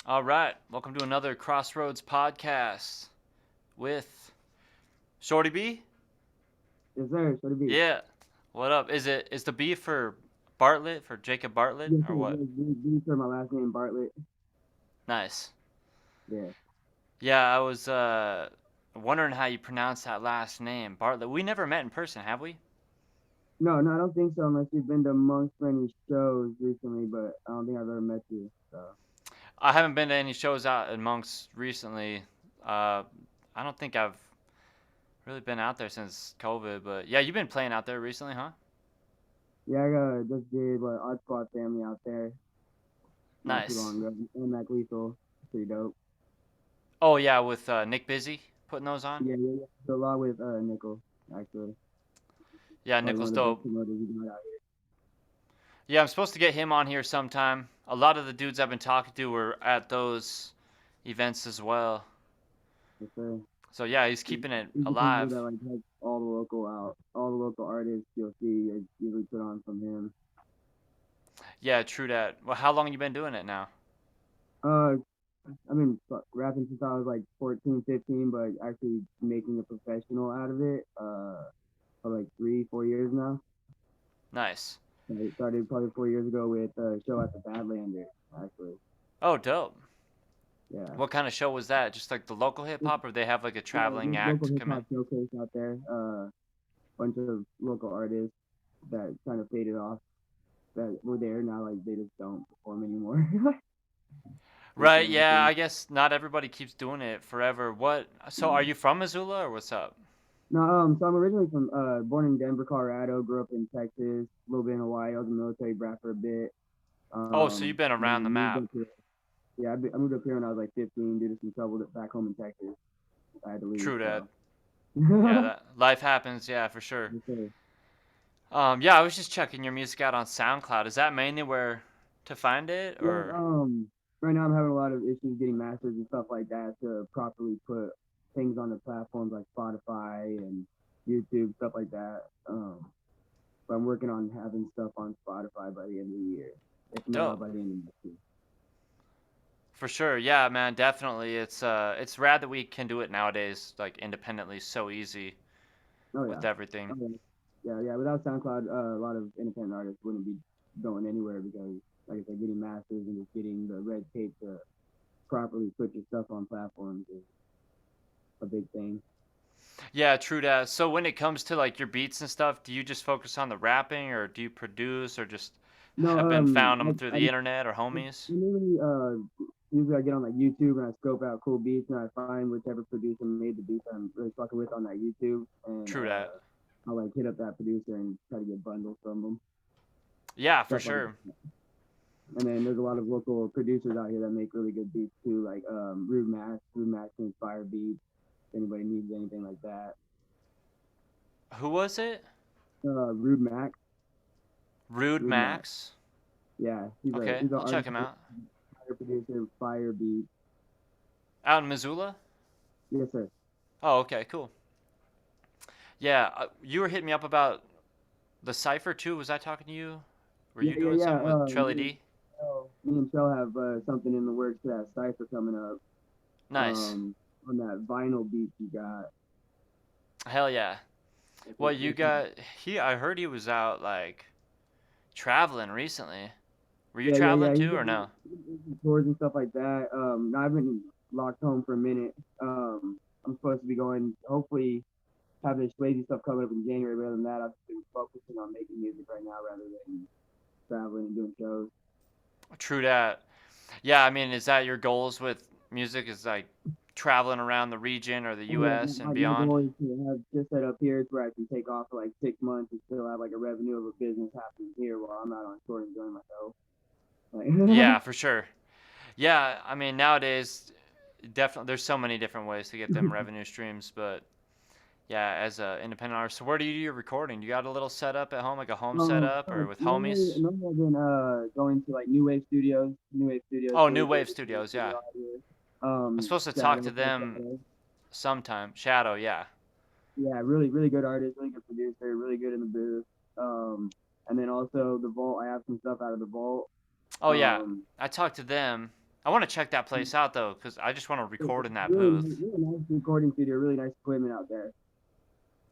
All right, welcome to another Crossroads podcast with Shorty B. Yes, sir. So to be. Yeah, what up? Is the B for Bartlett for Jacob Bartlett Yes, or sir. what? Yes, these are my last name, Bartlett. Nice. Yeah. Yeah, I was wondering how you pronounce that last name, Bartlett. We never met in person, have we? No, no, I don't think so unless you've been to Monk's for any shows recently, but I don't think I've ever met you. So. I haven't been to any shows out in Monks recently. Uh, I don't think I've really been out there since COVID, but yeah, you've been playing out there recently, huh? Yeah, I just did what Art Squad family out there not too Nice. long ago. And Mac Lethal. Pretty dope. Oh yeah, with Nick Busy putting those on. Yeah, yeah, yeah. So a lot with Nickel, actually. Yeah, Probably Nickel's one of the best dope. promoters we got out Yeah, I'm supposed to get him on here sometime. A lot of the dudes I've been talking to were at those events as well. here. Yes, sir. So yeah, he's He's keeping it he's the promoter alive. that like has all the local artists you'll see is usually put on from him. Yeah, true that. Well, how long you been doing it now? Uh, I've been rapping since I was like 14, 15, but actually making a professional out of it for like 3, 4 years now. Nice. I started probably 4 years ago with a show at the Badlander, actually. Oh, dope. Yeah. What kind of show was that? Just like the local hip hop, or they have like a traveling This local act hip come hop in? showcase out there. Bunch of local artists that kind of faded off that were there now, like they just don't perform anymore. Just Right. one Yeah. thing. I guess not everybody keeps doing it forever. What? So, are you from Missoula or what's up? No, so I'm originally from born in Denver, Colorado, grew up in Texas, a little bit in Hawaii. I was a military brat for a bit. Oh, so you've been And around the then moved map. up here. Yeah, I moved up here when I was like 15 due to some trouble back home in Texas. I had to leave, True that. so. Yeah, that life happens. Yeah, for sure. Okay. Yeah, I was just checking your music out on SoundCloud. Is that mainly where to find it, Yeah, or? right now I'm having a lot of issues getting masters and stuff like that to properly put things on the platforms like Spotify and YouTube, stuff like that. But I'm working on having stuff on Spotify by the end of the year, if not Dope. by the end of next year. For sure. Yeah, man, definitely. It's rad that we can do it nowadays, like independently, so easy Oh with yeah. everything. Okay. Yeah, yeah. Without SoundCloud, a lot of independent artists wouldn't be going anywhere because, like I said, getting masters and just getting the red tape to properly put your stuff on platforms is a big thing. Yeah, true that. So when it comes to like your beats and stuff, do you just focus on the rapping, or do you produce, or just No, have been found them through I the internet or I homies? usually usually I get on like YouTube and I scope out cool beats and I find whichever producer made the beats I'm really fucking with on that YouTube and True that. I'll like hit up that producer and try to get bundles from them, Yeah, for stuff like sure. that. And then there's a lot of local producers out here that make really good beats too, like Rude Max can inspire beats. If anybody needs anything like that, Who was it? Rude Max, Rude Rude Max, Max. yeah, Okay, he's an I'll check artist, him out. fire producer, fire beats. Out in Missoula. Yes, sir. Oh, okay, cool. Yeah, you were hitting me up about the cipher too. Was I talking to you? Were Yeah, you yeah, doing yeah. something with Trelly D? Me and Shell have something in the works for that cipher coming up. Nice. On that vinyl beat you got. Hell yeah. Well, you got he. I heard he was out like traveling recently. Were you Yeah, yeah, traveling yeah. too, or no? He's doing tours and stuff like that. I've been locked home for a minute. I'm supposed to be going. Hopefully, have this Swayze stuff coming up in January. But other than that, I've been focusing on making music right now rather than traveling and doing shows. True that. Yeah, I mean, is that your goals with music? Is like traveling around the region or the Oh yeah, U.S. and my beyond? goal is to have just set up here to where I can take off for like 6 months and still have like a revenue of a business happening here while I'm out on tour enjoying myself. Like, Yeah, for sure. Yeah, I mean, nowadays, definitely, there's so many different ways to get them revenue streams, but yeah, as a independent artist. So where do you do your recording? You got a little setup at home, like a home setup, or with homies? normally I've been going to like New Wave Studios, Oh, New really good Wave recording Studios, studio yeah. out here. I'm supposed to talk to Shadow, them sometime. Shadow, yeah. yeah, really really good artist, really good producer, really good in the booth. And then also the Vault, I have some stuff out of the Vault. Oh yeah, Um, I talked to them. I want to check that place out though, cause I just want to It's record in that really, booth. really nice recording studio, really nice equipment out there.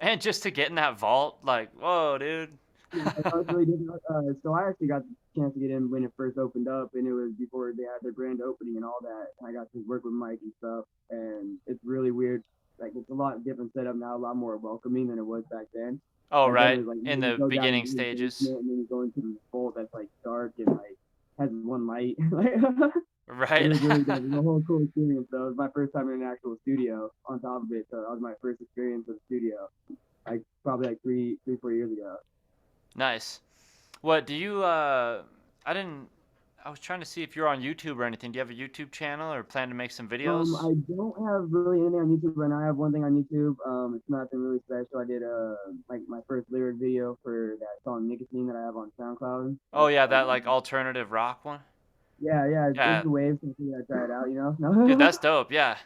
And just to get in that vault, like, whoa, dude. Yeah, I was really different. So I actually got the chance to get in when it first opened up, and it was before they had their grand opening and all that. I got to work with Mike and stuff, and it's really weird. Like it's a lot different setup now, a lot more welcoming than it was back then. Oh, Back then it right, was like in you the go down beginning into the stages. basement and then you go into the vault that's like dark and like has one light. It Right. was really good. It was a whole cool experience though. It was my first time in an actual studio on top of it, so that was my first experience with a studio. Like probably like 4 years ago. Nice. What do you? I didn't. I was trying to see if you're on YouTube or anything. Do you have a YouTube channel or plan to make some videos? I don't have really anything on YouTube right now. I have one thing on YouTube. It's nothing really special. I did like my first lyric video for that song Nicotine that I have on SoundCloud. Oh That's yeah, like that like alternative rock one. yeah, yeah. It's Yeah, the waves. So I figured I'd try it out, you dude, know. that's dope. Yeah.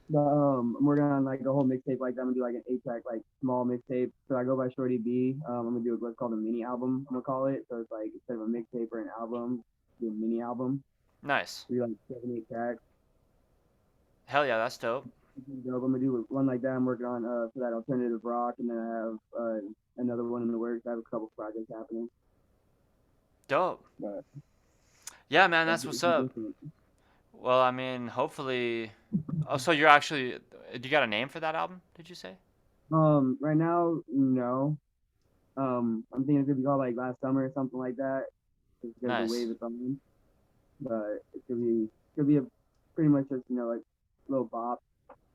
But I'm working on like a whole mixtape like that. I'm gonna do like an 8-track like small mixtape. So I go by SHORTii B. I'm gonna do what's called a mini album. I'm gonna call it. So it's like instead of a mixtape or an album, do a mini album. Nice. Do like 7, 8 tracks. Hell yeah, that's dope. Dope. I'm gonna do one like that. I'm working on for that alternative rock, and then I have another one in the works. I have a couple projects happening. Dope. But Yeah, man, that's what's it's up. different. Well, I mean, hopefully. Oh, so you're actually. You got a name for that album? Did you say? Right now, no. I'm thinking it's gonna be called like last summer or something like that. It's because the Nice. wave it's on. But it could be a pretty much just like little bop,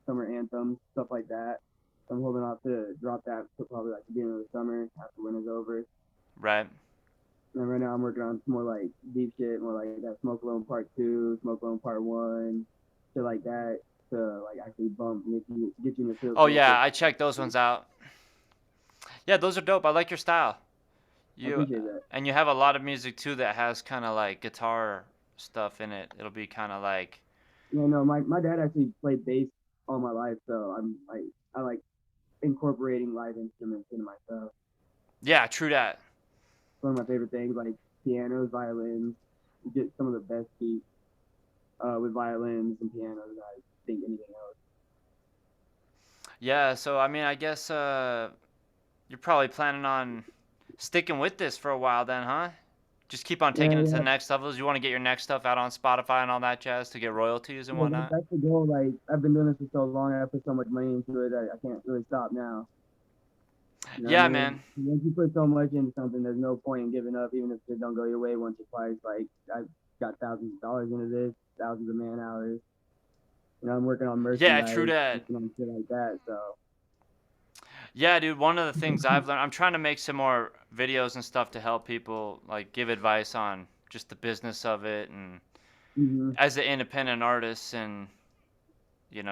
summer anthems, stuff like that. So I'm holding off to drop that to probably like the beginning of the summer after winter's over. Right. And right now I'm working on some more like deep shit, more like that Smoke Alone Part 2, Smoke Alone Part 1, shit like that to like actually bump and get you in the field Oh real yeah, quick. I checked those ones out. Yeah, those are dope. I like your style. I You appreciate that. and you have a lot of music too that has kind of like guitar stuff in it. It'll be kind of like. Yeah, no, my dad actually played bass all my life, so I like incorporating live instruments into my stuff. Yeah, true that. It's one of my favorite things, like pianos, violins. You get some of the best beats with violins and pianos. I think anything else. Yeah, so I mean, I guess you're probably planning on sticking with this for a while then, huh? Just keep on Yeah, taking it to the yeah, next levels. You want to get your next stuff out on Spotify and all that jazz to get royalties and yeah. whatnot. That's the goal. Like I've been doing this for so long, I put so much money into it. I can't really stop now. You know what I Yeah, mean? man. Once you put so much into something, there's no point in giving up, even if it don't go your way once or twice. Like I've got thousands of dollars into this, thousands of man hours. I'm working on Yeah, true merchandise, that. working on shit like that. So Yeah, dude, one of the things I've learned, I'm trying to make some more videos and stuff to help people, like give advice on just the business of it and hmm as an independent artist and,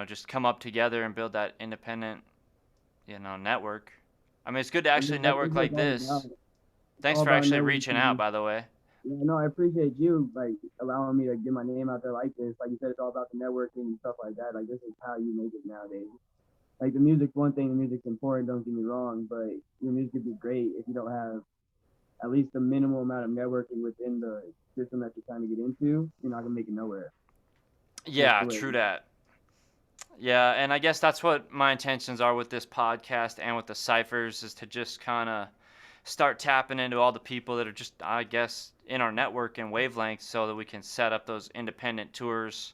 just come up together and build that independent, network. I mean, it's good to I actually mean, that's network what it's like all this. about. It's Thanks all for about actually reaching out, networking. by the way. Yeah, no, I appreciate you like allowing me to get my name out there like this. Like you said, it's all about the networking and stuff like that. Like this is how you make it nowadays. Like the music's one thing, the music's important. Don't get me wrong, but your music could be great if you don't have at least a minimal amount of networking within the system that you're trying to get into. You're not gonna make it nowhere. That's Yeah, the way. true that. Yeah, and I guess that's what my intentions are with this podcast and with the ciphers is to just kind of start tapping into all the people that are just, I guess, in our network and wavelengths so that we can set up those independent tours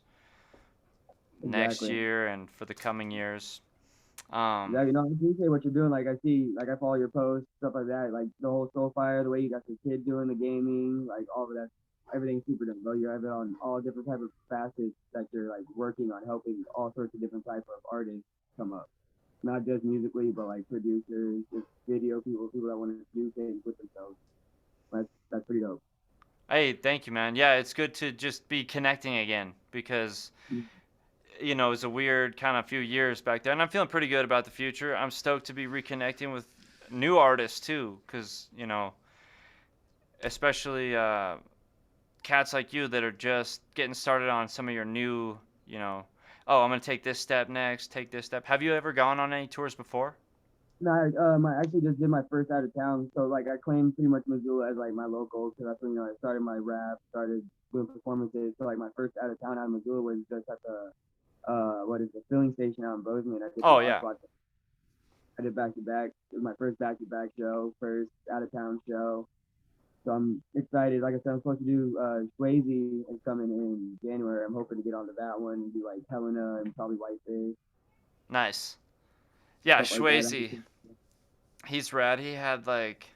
next Exactly. year and for the coming years. Um, Yeah, I appreciate what you're doing. Like I see, like I follow your posts, stuff like that. Like the whole SOULFIRE, the way you got your kid doing the gaming, like all of that, everything's super dope, bro. You have it on all different type of facets that you're like working on helping all sorts of different type of artists come up. Not just musically, but like producers, just video people, people that want to do things with themselves. That's pretty dope. hey, thank you, man. Yeah, it's good to just be connecting again because it was a weird kind of few years back there, and I'm feeling pretty good about the future. I'm stoked to be reconnecting with new artists too, because especially cats like you that are just getting started on some of your new, oh, I'm gonna take this step next, take this step. Have you ever gone on any tours before? No, I actually just did my first out of town. So like I claimed pretty much Missoula as like my local because that's when I started my rap, started doing performances. So like my first out of town out of Missoula was just at the what is the filling station out in Bozeman. I did the Oh Lost yeah. Spot. I did back to back. It was my first back to back show, first out of town show. So I'm excited. Like I said, I'm supposed to do SHORTii is coming in January. I'm hoping to get onto that one and do like Helena and probably Whitefish, Nice. Yeah, stuff like that. Swayze. He's rad. He had like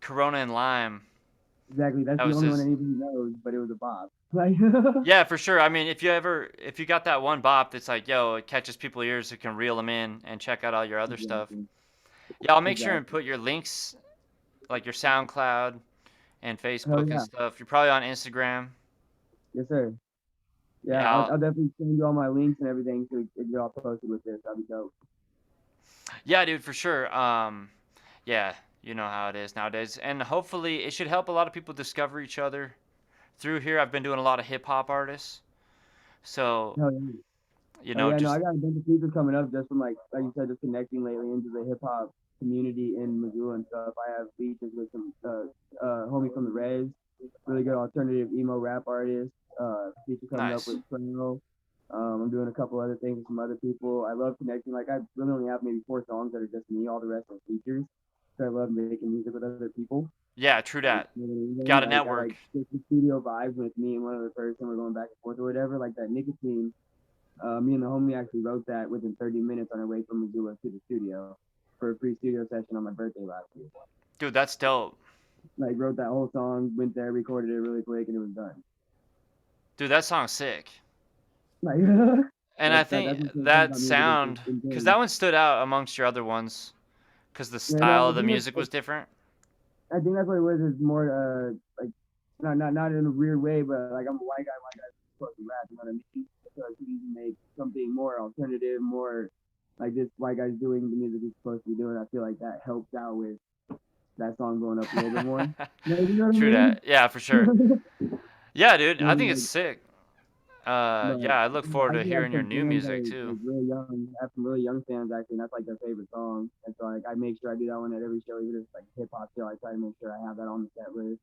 Corona and Lime. Exactly. That's That the was only one his. anybody knows, but it was a bop. Like Yeah, for sure. I mean, if you got that one bop that's like, yo, it catches people's ears who can reel them in and check out all your other stuff. exactly, Yeah, I'll make sure and exactly. put your links, like your SoundCloud and Hell Facebook and yeah, stuff. You're probably on Instagram. yes sir. Yeah, Yeah, I'll definitely send you all my links and everything so we get all posted with this. That'd be dope. yeah, dude, for sure. Yeah, you know how it is nowadays, and hopefully it should help a lot of people discover each other through here. I've been doing a lot of hip hop artists, so Hell yeah. Oh yeah, no, I just got a bunch of features coming up just from like you said, just connecting lately into the hip hop community in Missoula and stuff. I have features with some homie from the Rez, really good alternative emo rap artist. Feature coming up nice. with Primo. I'm doing a couple other things with some other people. I love connecting. Like I really only have maybe 4 songs that are just me. All the rest are features. So I love making music with other people. Yeah, true Like, that. you know what I mean? Got a Like I network. like just the studio vibes with me and one other person. We're going back and forth or whatever. Like that nicotine me and the homie actually wrote that within 30 minutes on our way from Missoula to the studio for a free studio session on my birthday last year. Dude, that's dope. Like wrote that whole song, went there, recorded it really quick, and it was done. Dude, that song's sick. Like And I that's think what's so cool that about music is sound, just because intense. that one stood out amongst your other ones, because the Yeah, no, style of the music was different. I think that's what it was. Is more like not in a weird way, but like I'm a white guy supposed to rap. You know what I mean? So it's easy to make something more alternative, more like this white guy's doing the music he's supposed to be doing. I feel like that helps out with that song going up a little bit more. You know what I True mean? that. Yeah, for sure. Yeah, dude, I think it's like, sick. but Yeah, I look forward I to do have hearing your some new fans that music are too. like really young. I have some really young fans actually, and that's like their favorite song. And so like I make sure I do that one at every show, even if it's like hip hop show. I try to make sure I have that on the set list,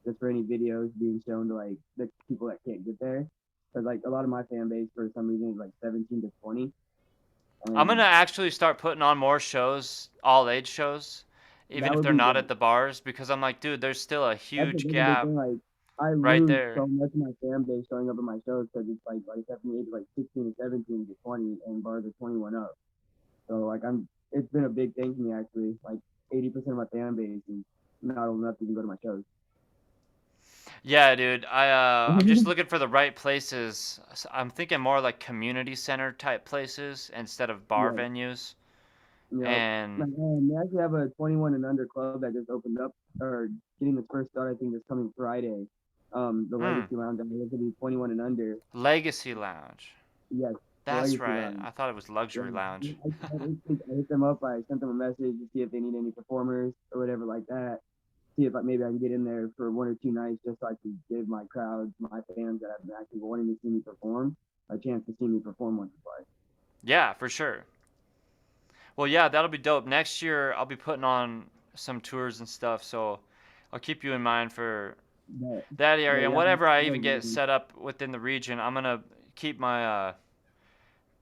just for any videos being shown to like the people that can't get there. Because like a lot of my fan base for some reason is like 17 to 20, I'm gonna and actually start putting on more shows, all age shows, even that if would they're be not at dope. the bars, because I'm like, dude, there's still a That's huge a big gap thing. Like I right lose there. so much of my fan base showing up at my shows because it's like from the age of like 16 to 17 to 20, and bars are 21 up. So like it's been a big thing for me actually. Like 80% of my fan base is not old enough to even go to my shows. Yeah, dude. I'm just looking for the right places. I'm thinking more like community center type places instead of bar Yeah, venues. yep. And Like they actually have a 21 and under club that just opened up or getting its first start. I think this coming Friday. The mm, Legacy Lounge. I mean, it's gonna be 21 and under. Legacy Lounge. Yes, the That's Legacy right. Lounge. I thought it was Yeah, Luxury Lounge. I hit them up. I sent them a message to see if they need any performers or whatever like that. See if maybe I can get in there for 1 or 2 nights just so I can give my crowd, my fans that have been actually wanting to see me perform, a chance to see me perform once or twice. Yeah, for sure. Well, yeah, that'll be dope. Next year, I'll be putting on some tours and stuff, so I'll keep you in mind for But, that but area. And yeah, whatever I yeah, even get set up within the region, I'm gonna keep my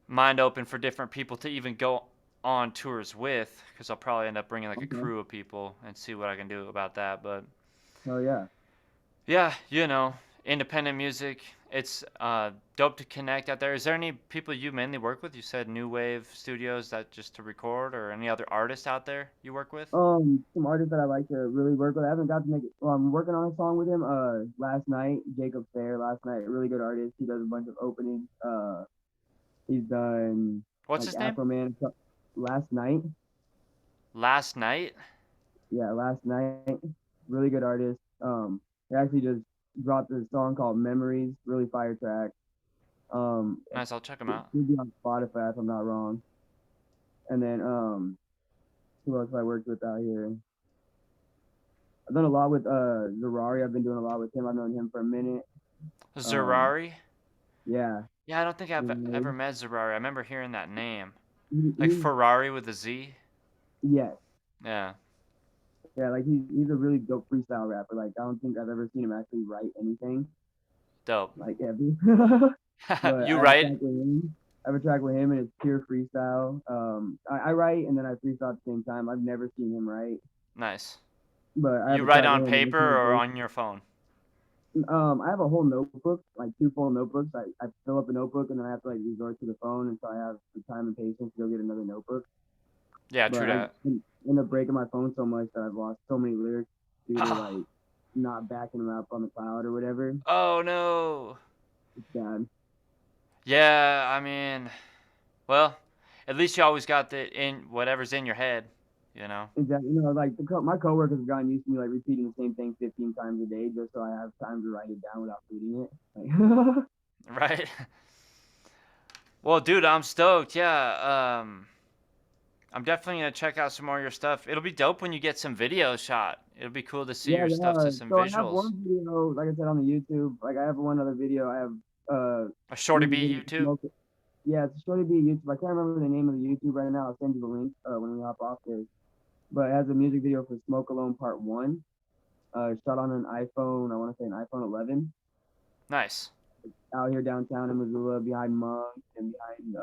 mind open for different people to even go on tours with, because I'll probably end up bringing like a okay. crew of people and see what I can do about that. But Oh yeah. yeah, independent music. It's dope to connect out there. Is there any people you mainly work with? You said New Wave Studios, that just to record, or any other artists out there you work with? Some artists that I like to really work with. I haven't got to make it. Well, I'm working on a song with him. Last night, Jacob Fair. Last night, really good artist. He does a bunch of openings. He's done What's like his name? Afro Man. Last night, Last Night. yeah, last night, really good artist. He actually just dropped a song called Memories, really fire track. It Nice, I'll check him out. should be on Spotify if I'm not wrong. And then who else have I worked with out here? I've done a lot with Zerari. I've been doing a lot with him. I've known him for a minute. Um, Zerari. yeah, Yeah, I don't think I've he, ever met Zerari. I remember hearing that name. Like he's Ferrari with a Z. Yes. Yeah. Yeah, like he's a really dope freestyle rapper. Like I don't think I've ever seen him actually write anything Dope. like ever. But You I have a right? track with him. I have a track with him, and it's pure freestyle. I write and then I freestyle at the same time. I've never seen him write, Nice. but I have You a write track on with him, and it's paper more or dope. on your phone? I have a whole notebook, like two full notebooks. I fill up a notebook, and then I have to like resort to the phone until I have the time and patience to go get another notebook. Yeah, But true I that. end up breaking my phone so much that I've lost so many lyrics due to Oh, like not backing them up on the cloud or whatever. oh no. It's bad. Yeah, I mean, well, at least you always got the in whatever's in your head, you know? Exactly. You know, like my coworkers have gotten used to me like repeating the same thing 15 times a day just so I have time to write it down without reading it. Like, Right? Well, dude, I'm stoked. Yeah. I'm definitely gonna check out some more of your stuff. It'll be dope when you get some videos shot. It'll be cool to see yeah, your stuff yeah. to some So I have visuals. one video, like I said, on the YouTube. Like I have one other video. I have A shorty music B video YouTube. smoke. Yeah, it's going to be YouTube. I can't remember the name of the YouTube right now. I'll send you the link when we hop off this. But it has a music video for Smoke Alone Part One. Shot on an iPhone. I want to say an iPhone 11. Nice. Out here downtown in Missoula, behind Monk and behind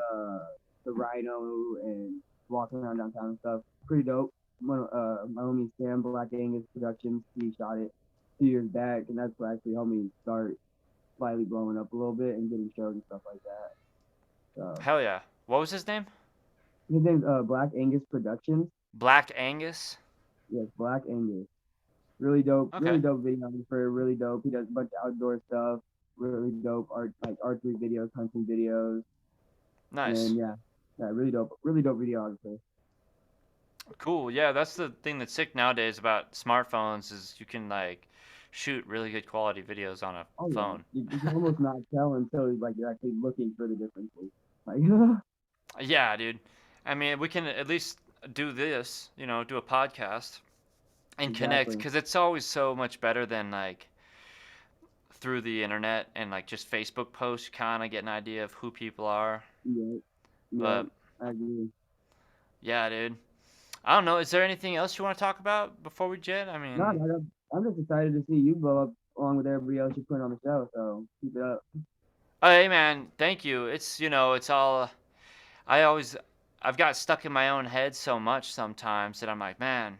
the Rhino, and walking around downtown and stuff. Pretty dope. My homie Sam Black Angus Productions, he shot it 2 years back, and that's what actually helped me start slightly blowing up a little bit and getting shows and stuff like that. So Hell yeah. What was his name? his name's Black Angus Productions. Black Angus. Yes, Black Angus. Really Okay. dope videographer, really dope. He does a bunch of outdoor stuff, really dope art, like archery videos, hunting videos, Nice. and yeah, really dope videographer. Cool. Yeah, that's the thing that's sick nowadays about smartphones is you can like shoot really good quality videos on a Oh yeah, phone. you can almost not tell until like you're actually looking for the differences. Like Yeah, dude. I mean, we can at least do this, do a podcast and connect exactly. because it's always so much better than like through the internet and like just Facebook posts, kind of get an idea of who people are. Yeah, yeah, But I agree. yeah, dude. I don't know. Is there anything else you want to talk about before we jet? I No, mean, I'm just excited to see you blow up along with everybody else you put on the show. So keep it up. oh, hey man, thank you. It's all I always I've got stuck in my own head so much sometimes that I'm like, man,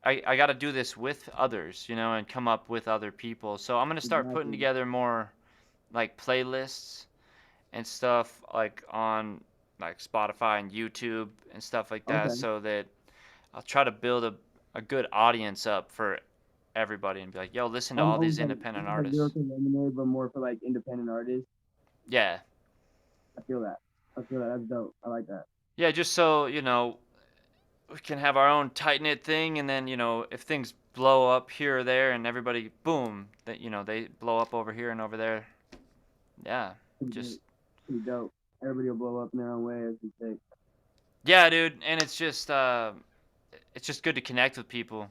I got to do this with others, and come up with other people. So I'm gonna start putting Exactly. together more like playlists and stuff like on like Spotify and YouTube and stuff like that, Okay. so that I'll try to build a good audience up for everybody and be like, yo, listen to all these independent Almost like artists. Lyrical Lemonade, but more for like independent artists. Yeah. I feel that. I feel that. That's dope. I like that. Yeah, just so, we can have our own tight knit thing, and then if things blow up here or there, and everybody boom, that they blow up over here and over there. Yeah, Pretty dope. just Pretty dope. Everybody will blow up in their own way, as you say. yeah, dude, and it's just good to connect with people.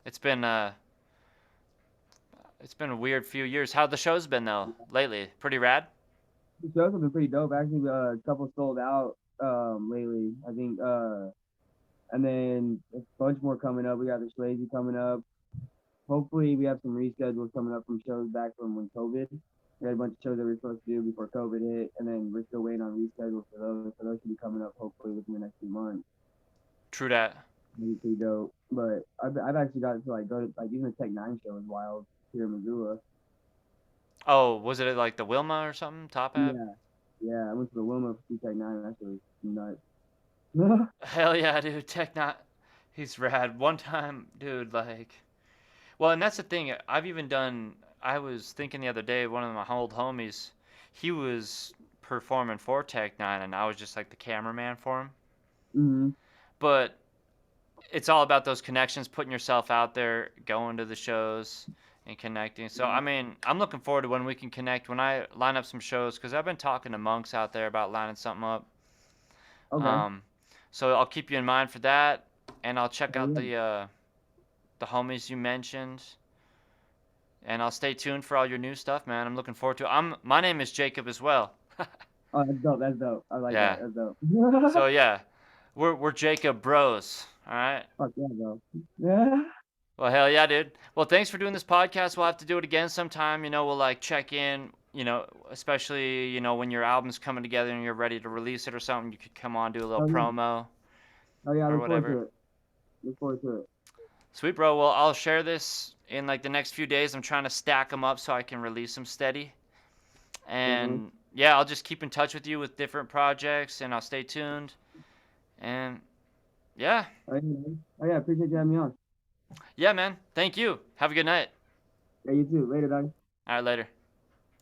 It's been uh it's been a weird few years. How the show's been though lately? Pretty rad. The shows have been pretty dope. Actually, a couple sold out lately. I think and then a bunch more coming up. We got the SHORTii coming up. Hopefully, we have some reschedules coming up from shows back from when COVID. We had a bunch of shows that we were supposed to do before COVID hit, and then we're still waiting on reschedules for those. So those should be coming up hopefully within the next few months. True that. Maybe pretty dope. But I've actually got to like go to like even the Tech Nine show is wild here in Missoula. Oh, was it at, like the Wilma or something? Top Hat? Yeah, yeah. I went to the Wilma for Tech Nine. That shit was nuts. Hell yeah, dude. Tech Not. He's rad. One time, dude, like. Well, and that's the thing. I've even done. I was thinking the other day, one of my old homies, he was performing for Tech Nine, and I was just like the cameraman for him. hmm But it's all about those connections, putting yourself out there, going to the shows, and connecting. So, I mean, I'm looking forward to when we can connect, when I line up some shows, because I've been talking to monks out there about lining something up. Okay. Um, so I'll keep you in mind for that, and I'll check Oh out yeah. the homies you mentioned, and I'll stay tuned for all your new stuff, man. I'm looking forward to it. My name is Jacob as well. Oh, that's dope. That's dope. I like that. Yeah. That's dope. So yeah. We're Jacob Bros. All right. Fuck yeah, bro. Yeah. Well, hell yeah, dude. Well, thanks for doing this podcast. We'll have to do it again sometime. We'll like check in. Especially when your album's coming together and you're ready to release it or something. You could come on, do a little Oh yeah. promo Oh yeah. I or look forward to whatever. it. Look forward to it. Sweet, bro. Well, I'll share this in like the next few days. I'm trying to stack them up so I can release them steady. Definitely. And yeah, I'll just keep in touch with you with different projects, and I'll stay tuned. And yeah, Oh yeah. Man. Oh yeah. Appreciate you having me on. yeah, man. Thank you. Have a good night. Yeah, you too. Later, dog. All right, later.